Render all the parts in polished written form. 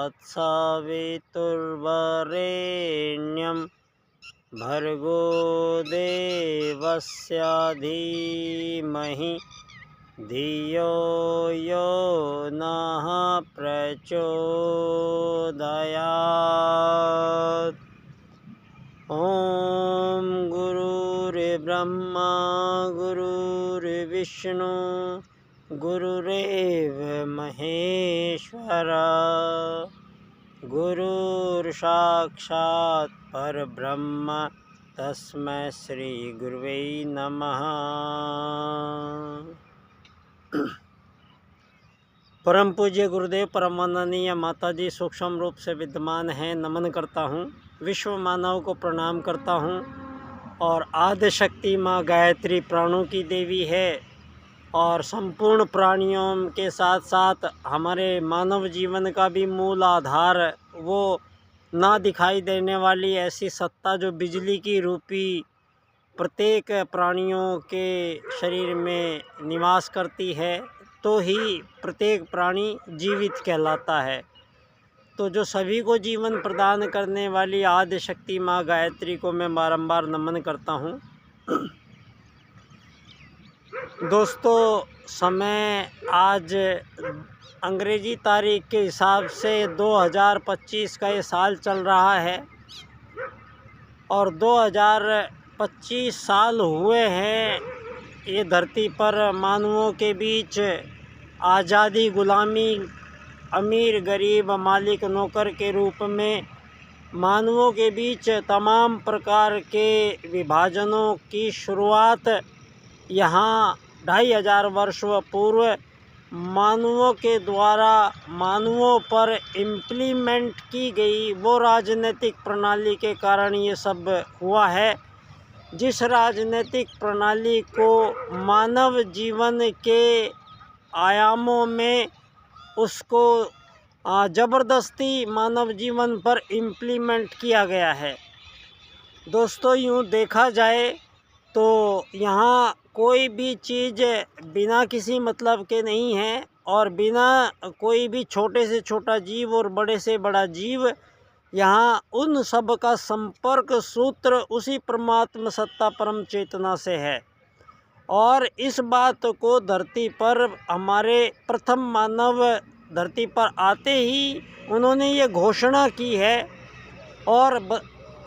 तत्सवितुर्वरेण्यं भर्गो देवस्य धीमहि धियो यो नः प्रचोदयात्। ॐ गुरुर्ब्रह्मा गुरुर्विष्णु गुरुरेव महेश्वर गुरुर्साक्षात् परब्रह्म तस्मै श्री गुरुवे नमः। परम पूज्य गुरुदेव परमानंदीय माताजी सूक्ष्म रूप से विद्यमान हैं, नमन करता हूँ। विश्व मानव को प्रणाम करता हूँ। और आदि शक्ति माँ गायत्री प्राणों की देवी है और संपूर्ण प्राणियों के साथ साथ हमारे मानव जीवन का भी मूल आधार वो ना दिखाई देने वाली ऐसी सत्ता जो बिजली की रूपी प्रत्येक प्राणियों के शरीर में निवास करती है, तो ही प्रत्येक प्राणी जीवित कहलाता है। तो जो सभी को जीवन प्रदान करने वाली आदि शक्ति माँ गायत्री को मैं बारंबार नमन करता हूँ। दोस्तों, समय आज अंग्रेजी तारीख के हिसाब से 2025 का ये साल चल रहा है और 2025 साल हुए हैं ये धरती पर मानवों के बीच आज़ादी, गुलामी, अमीर गरीब, मालिक नौकर के रूप में मानवों के बीच तमाम प्रकार के विभाजनों की शुरुआत यहाँ 2500 वर्ष पूर्व मानवों के द्वारा मानवों पर इम्प्लीमेंट की गई वो राजनीतिक प्रणाली के कारण ये सब हुआ है, जिस राजनीतिक प्रणाली को मानव जीवन के आयामों में उसको ज़बरदस्ती मानव जीवन पर इम्प्लीमेंट किया गया है। दोस्तों, यूँ देखा जाए तो यहाँ कोई भी चीज़ बिना किसी मतलब के नहीं है और बिना कोई भी छोटे से छोटा जीव और बड़े से बड़ा जीव, यहाँ उन सब का संपर्क सूत्र उसी परमात्मा सत्ता परम चेतना से है। और इस बात को धरती पर हमारे प्रथम मानव धरती पर आते ही उन्होंने ये घोषणा की है। और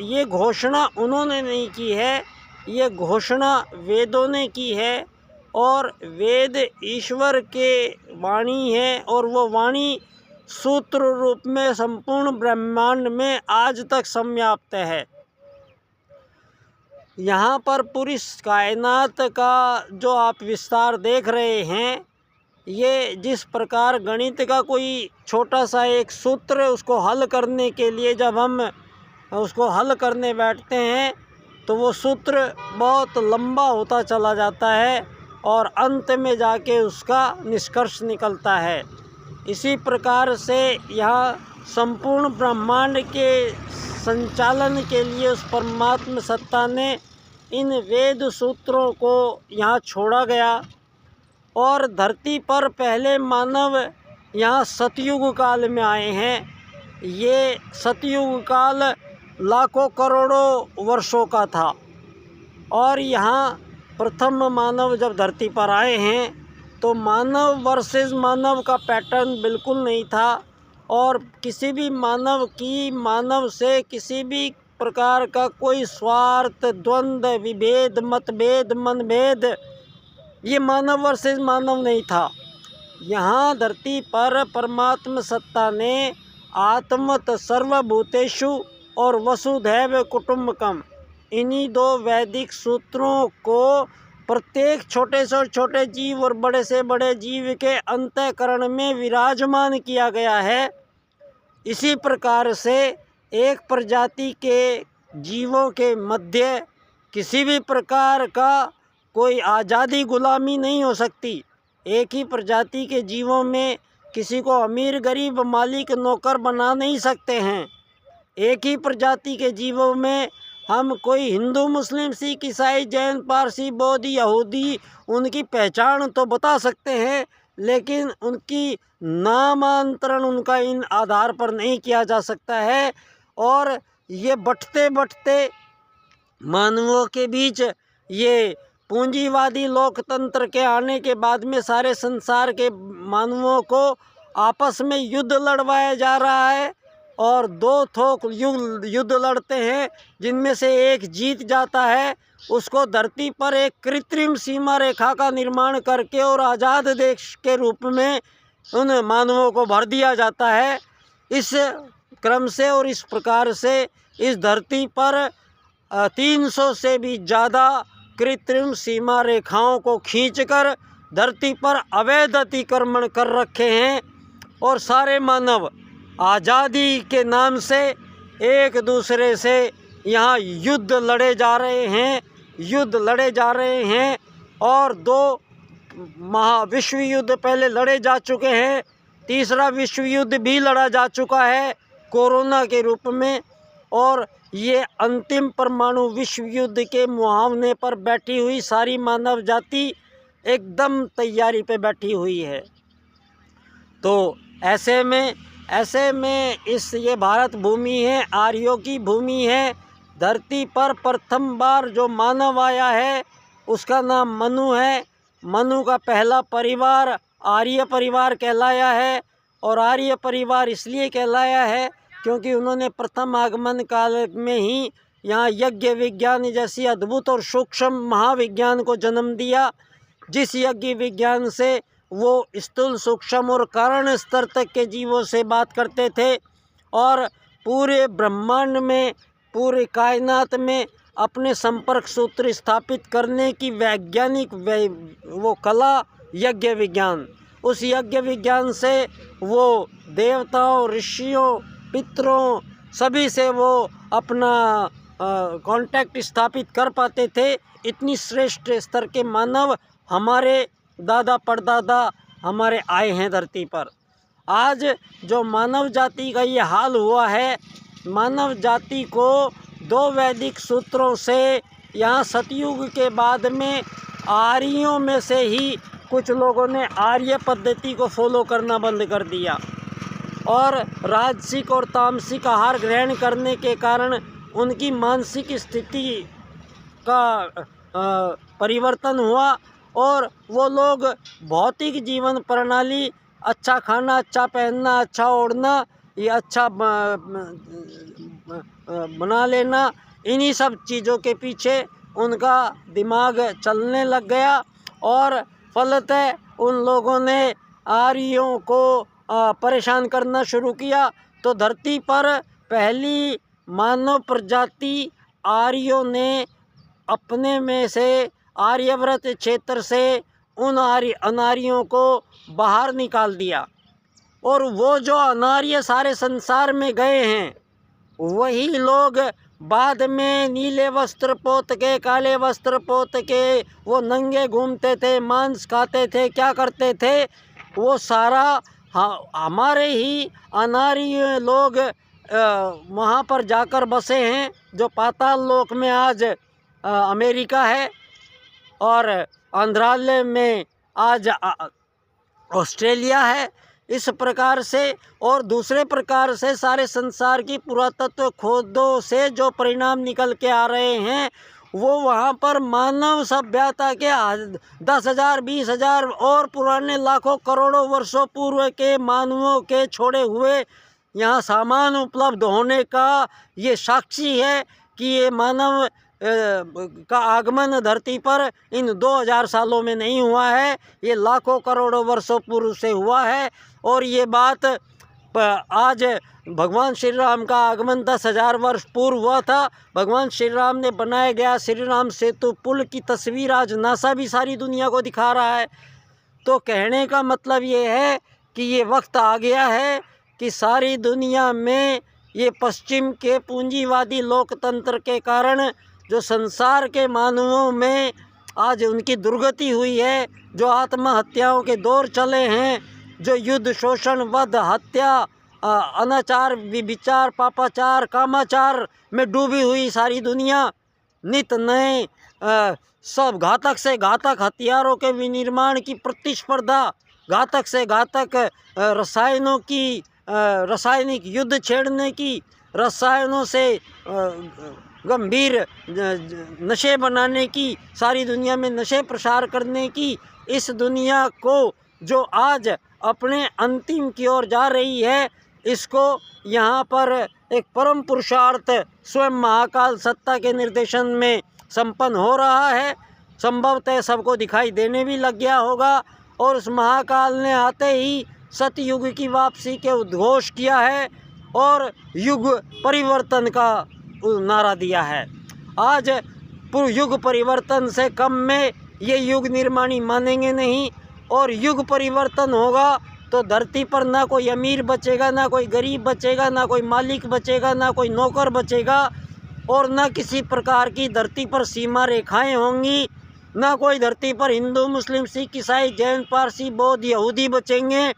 ये घोषणा उन्होंने नहीं की है, ये घोषणा वेदों ने की है। और वेद ईश्वर के वाणी है और वो वाणी सूत्र रूप में संपूर्ण ब्रह्मांड में आज तक समव्याप्त है। यहाँ पर पूरी कायनात का जो आप विस्तार देख रहे हैं, ये जिस प्रकार गणित का कोई छोटा सा एक सूत्र, उसको हल करने के लिए जब हम उसको हल करने बैठते हैं तो वो सूत्र बहुत लंबा होता चला जाता है और अंत में जाके उसका निष्कर्ष निकलता है। इसी प्रकार से यहाँ संपूर्ण ब्रह्मांड के संचालन के लिए उस परमात्मा सत्ता ने इन वेद सूत्रों को यहाँ छोड़ा गया। और धरती पर पहले मानव यहाँ सतयुग काल में आए हैं। ये सतयुग काल लाखों करोड़ों वर्षों का था और यहाँ प्रथम मानव जब धरती पर आए हैं तो मानव वर्सेस मानव का पैटर्न बिल्कुल नहीं था और किसी भी मानव की मानव से किसी भी प्रकार का कोई स्वार्थ, द्वंद्व, विभेद, मतभेद, मनभेद, ये मानव वर्सेस मानव नहीं था। यहाँ धरती पर परमात्मा सत्ता ने आत्मत सर्वभूतेषु और वसुधैव कुटुम्बकम, इन्हीं दो वैदिक सूत्रों को प्रत्येक छोटे से छोटे जीव और बड़े से बड़े जीव के अंतःकरण में विराजमान किया गया है। इसी प्रकार से एक प्रजाति के जीवों के मध्य किसी भी प्रकार का कोई आज़ादी, गुलामी नहीं हो सकती। एक ही प्रजाति के जीवों में किसी को अमीर, गरीब, मालिक, नौकर बना नहीं सकते हैं। एक ही प्रजाति के जीवों में हम कोई हिंदू, मुस्लिम, सिख, ईसाई, जैन, पारसी, बौद्ध, यहूदी उनकी पहचान तो बता सकते हैं, लेकिन उनकी नामांतरण उनका इन आधार पर नहीं किया जा सकता है। और ये बढ़ते बढ़ते मानवों के बीच ये पूंजीवादी लोकतंत्र के आने के बाद में सारे संसार के मानवों को आपस में युद्ध लड़वाया जा रहा है, और दो थोक युद्ध लड़ते हैं, जिनमें से एक जीत जाता है उसको धरती पर एक कृत्रिम सीमा रेखा का निर्माण करके और आज़ाद देश के रूप में उन मानवों को भर दिया जाता है। इस क्रम से और इस प्रकार से इस धरती पर 300 से भी ज़्यादा कृत्रिम सीमा रेखाओं को खींचकर धरती पर अवैध अतिक्रमण कर रखे हैं, और सारे मानव आज़ादी के नाम से एक दूसरे से यहाँ युद्ध लड़े जा रहे हैं, और 2 विश्व युद्ध पहले लड़े जा चुके हैं, तीसरा विश्व युद्ध भी लड़ा जा चुका है कोरोना के रूप में, और ये अंतिम परमाणु विश्व युद्ध के मुहावने पर बैठी हुई सारी मानव जाति एकदम तैयारी पे बैठी हुई है। तो ऐसे में ये भारत भूमि है, आर्यों की भूमि है। धरती पर प्रथम बार जो मानव आया है उसका नाम मनु है। मनु का पहला परिवार आर्य परिवार कहलाया है, और आर्य परिवार इसलिए कहलाया है क्योंकि उन्होंने प्रथम आगमन काल में ही यहाँ यज्ञ विज्ञान जैसी अद्भुत और सूक्ष्म महाविज्ञान को जन्म दिया, जिस यज्ञ विज्ञान से वो स्थूल सूक्ष्म और कारण स्तर तक के जीवों से बात करते थे, और पूरे ब्रह्मांड में, पूरे कायनात में अपने संपर्क सूत्र स्थापित करने की वैज्ञानिक वो कला यज्ञ विज्ञान, उस यज्ञ विज्ञान से वो देवताओं, ऋषियों, पितरों सभी से वो अपना कांटेक्ट स्थापित कर पाते थे। इतनी श्रेष्ठ स्तर के मानव हमारे दादा परदादा हमारे आए हैं धरती पर। आज जो मानव जाति का ये हाल हुआ है, मानव जाति को 2 वैदिक सूत्रों से यहाँ सतयुग के बाद में आर्यों में से ही कुछ लोगों ने आर्य पद्धति को फॉलो करना बंद कर दिया, और राजसिक और तामसिक आहार ग्रहण करने के कारण उनकी मानसिक स्थिति का परिवर्तन हुआ, और वो लोग भौतिक जीवन प्रणाली, अच्छा खाना, अच्छा पहनना, अच्छा ओढ़ना, ये अच्छा बना लेना, इन्हीं सब चीज़ों के पीछे उनका दिमाग चलने लग गया, और फलतः उन लोगों ने आर्यों को परेशान करना शुरू किया। तो धरती पर पहली मानव प्रजाति आर्यों ने अपने में से आर्यव्रत क्षेत्र से उन अनार्यों को बाहर निकाल दिया, और वो जो अनार्य सारे संसार में गए हैं वही लोग बाद में नीले वस्त्र पोत के, काले वस्त्र पोत के वो नंगे घूमते थे, मांस खाते थे, क्या करते थे, वो सारा हमारे ही अनार्य लोग वहाँ पर जाकर बसे हैं, जो पाताल लोक में आज अमेरिका है, और आंध्रालय में आज ऑस्ट्रेलिया है। इस प्रकार से और दूसरे प्रकार से सारे संसार की पुरातत्व खोजों से जो परिणाम निकल के आ रहे हैं, वो वहाँ पर मानव सभ्यता के 10,000 20,000 और पुराने लाखों करोड़ों वर्षों पूर्व के मानवों के छोड़े हुए यहाँ सामान उपलब्ध होने का ये साक्षी है कि ये मानव का आगमन धरती पर इन 2000 सालों में नहीं हुआ है, ये लाखों करोड़ों वर्षों पूर्व से हुआ है। और ये बात आज भगवान श्री राम का आगमन 10,000 वर्ष पूर्व हुआ था। भगवान श्री राम ने बनाया गया श्री राम सेतु पुल की तस्वीर आज नासा भी सारी दुनिया को दिखा रहा है। तो कहने का मतलब ये है कि ये वक्त आ गया है कि सारी दुनिया में ये पश्चिम के पूंजीवादी लोकतंत्र के कारण जो संसार के मानवों में आज उनकी दुर्गति हुई है, जो आत्महत्याओं के दौर चले हैं, जो युद्ध, शोषण, वध, हत्या, अनाचार, विचार, पापाचार, कामाचार में डूबी हुई सारी दुनिया, नित नए सब घातक से घातक हथियारों के विनिर्माण की प्रतिस्पर्धा घातक से घातक रसायनों की रासायनिक युद्ध छेड़ने की, रसायनों से गंभीर नशे बनाने की, सारी दुनिया में नशे प्रसार करने की, इस दुनिया को जो आज अपने अंतिम की ओर जा रही है, इसको यहाँ पर एक परम पुरुषार्थ स्वयं महाकाल सत्ता के निर्देशन में संपन्न हो रहा है। संभवतः सबको दिखाई देने भी लग गया होगा। और उस महाकाल ने आते ही सतयुग की वापसी के उद्घोष किया है और युग परिवर्तन का नारा दिया है। आज युग परिवर्तन से कम में ये युग निर्माणी मानेंगे नहीं। और युग परिवर्तन होगा तो धरती पर ना कोई अमीर बचेगा, ना कोई गरीब बचेगा, ना कोई मालिक बचेगा, ना कोई नौकर बचेगा, और ना किसी प्रकार की धरती पर सीमा रेखाएं होंगी, ना कोई धरती पर हिंदू, मुस्लिम, सिख, ईसाई, जैन, पारसी, बौद्ध, यहूदी बचेंगे।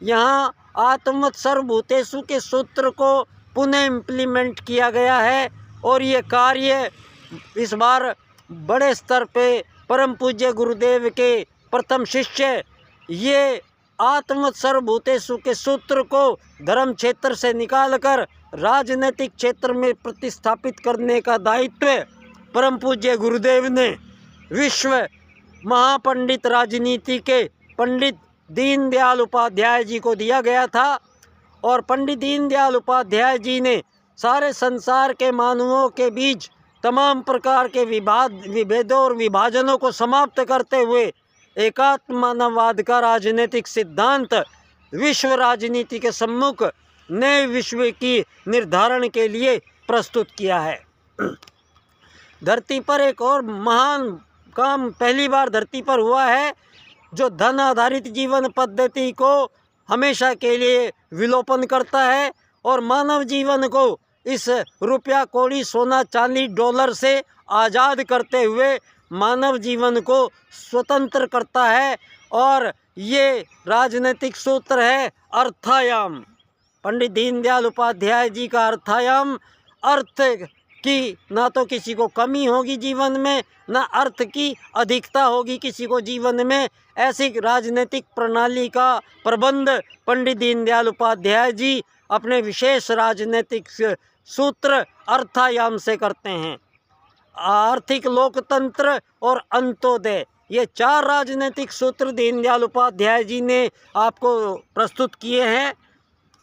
यहाँ आत्मवत् सर्वभूतेषु के सूत्र को पुनः इम्प्लीमेंट किया गया है और ये कार्य इस बार बड़े स्तर पे परम पूज्य गुरुदेव के प्रथम शिष्य ये आत्मवत् सर्वभूतेषु के सूत्र को धर्म क्षेत्र से निकालकर राजनीतिक क्षेत्र में प्रतिस्थापित करने का दायित्व परम पूज्य गुरुदेव ने विश्व महापंडित राजनीति के पंडित दीनदयाल उपाध्याय जी को दिया गया था। और पंडित दीनदयाल उपाध्याय जी ने सारे संसार के मानवों के बीच तमाम प्रकार के विभेदों और विभाजनों को समाप्त करते हुए एकात्म मानववाद का राजनीतिक सिद्धांत विश्व राजनीति के सम्मुख नए विश्व की निर्धारण के लिए प्रस्तुत किया है। धरती पर एक और महान काम पहली बार धरती पर हुआ है, जो धन आधारित जीवन पद्धति को हमेशा के लिए विलोपन करता है और मानव जीवन को इस रुपया, कौड़ी, सोना, चांदी, डॉलर से आज़ाद करते हुए मानव जीवन को स्वतंत्र करता है। और ये राजनीतिक सूत्र है अर्थायाम। पंडित दीनदयाल उपाध्याय जी का अर्थायाम, अर्थ की ना तो किसी को कमी होगी जीवन में, ना अर्थ की अधिकता होगी किसी को जीवन में, ऐसी राजनीतिक प्रणाली का प्रबंध पंडित दीनदयाल उपाध्याय जी अपने विशेष राजनीतिक सूत्र अर्थायाम से करते हैं। आर्थिक लोकतंत्र और अंत्योदय, ये चार राजनीतिक सूत्र दीनदयाल उपाध्याय जी ने आपको प्रस्तुत किए हैं।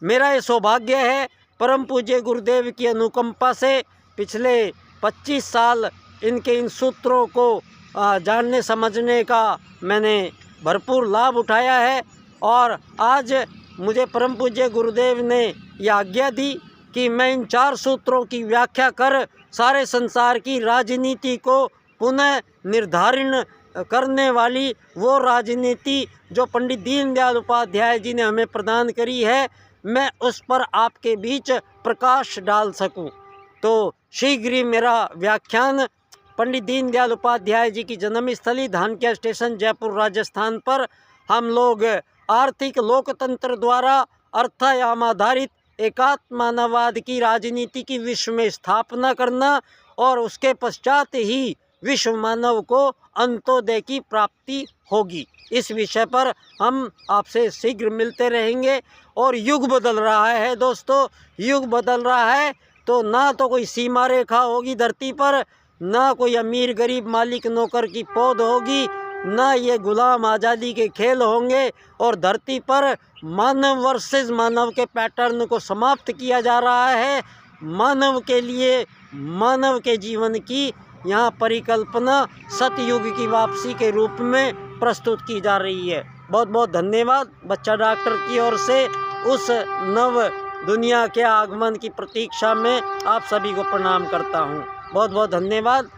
मेरा ये सौभाग्य है परम पूज्य गुरुदेव की अनुकंपा से पिछले 25 साल इनके इन सूत्रों को जानने समझने का मैंने भरपूर लाभ उठाया है। और आज मुझे परम पूज्य गुरुदेव ने यह आज्ञा दी कि मैं इन चार सूत्रों की व्याख्या कर सारे संसार की राजनीति को पुनः निर्धारण करने वाली वो राजनीति जो पंडित दीनदयाल उपाध्याय जी ने हमें प्रदान करी है, मैं उस पर आपके बीच प्रकाश डाल सकूं। तो शीघ्र ही मेरा व्याख्यान पंडित दीनदयाल उपाध्याय जी की जन्मस्थली धानक्या स्टेशन, जयपुर, राजस्थान पर हम लोग आर्थिक लोकतंत्र द्वारा अर्थायाम आधारित एकात्म मानववाद की राजनीति की विश्व में स्थापना करना और उसके पश्चात ही विश्व मानव को अंत्योदय की प्राप्ति होगी, इस विषय पर हम आपसे शीघ्र मिलते रहेंगे। और युग बदल रहा है दोस्तों, युग बदल रहा है तो ना तो कोई सीमा रेखा होगी धरती पर, ना कोई अमीर गरीब मालिक नौकर की पौध होगी, ना ये गुलाम आज़ादी के खेल होंगे। और धरती पर मानव वर्सेस मानव के पैटर्न को समाप्त किया जा रहा है। मानव के लिए मानव के जीवन की यहाँ परिकल्पना सतयुग की वापसी के रूप में प्रस्तुत की जा रही है। बहुत बहुत धन्यवाद। बच्चा डॉक्टर की ओर से उस नव दुनिया के आगमन की प्रतीक्षा में आप सभी को प्रणाम करता हूँ। बहुत बहुत धन्यवाद।